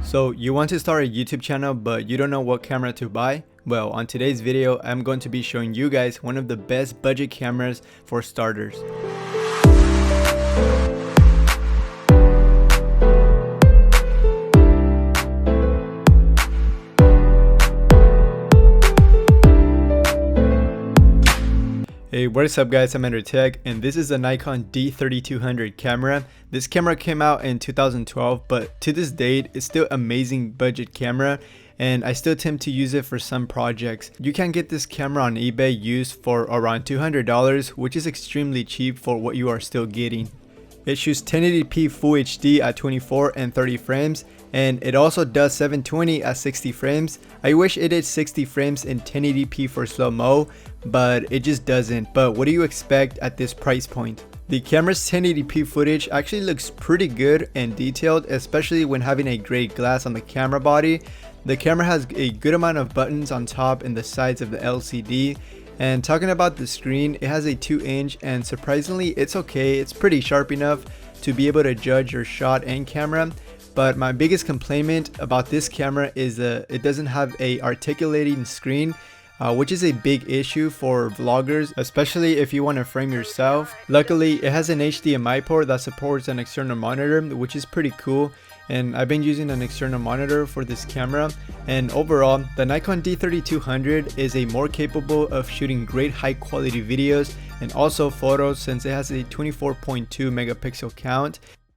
So you want to start a YouTube channel but you don't know what camera to buy? Well, on today's video I'm going to be showing you guys one of the best budget cameras for starters. Hey, what's up guys, I'm Tech, and this is the Nikon D3200 camera. This camera came out in 2012, but to this date it's still amazing budget camera, and I still attempt to use it for some projects. You can get this camera on eBay used for around $200, which is extremely cheap for what you are still getting. It shoots 1080p Full HD at 24 and 30 frames, and it also does 720 at 60 frames. I wish it did 60 frames in 1080p for slow-mo, but it just doesn't. But what do you expect at this price point? The camera's 1080p footage actually looks pretty good and detailed, especially when having a great glass on the camera body. The camera has a good amount of buttons on top and the sides of the LCD. And talking about the screen, it has a 2-inch, and surprisingly it's okay. It's pretty sharp enough to be able to judge your shot and camera. But my biggest complaint about this camera is it doesn't have a articulating screen, which is a big issue for vloggers, especially if you want to frame yourself. Luckily, it has an HDMI port that supports an external monitor, which is pretty cool. And I've been using an external monitor for this camera, and overall the Nikon D3200 is a more capable of shooting great high quality videos and also photos, since it has a 24.2 megapixel count.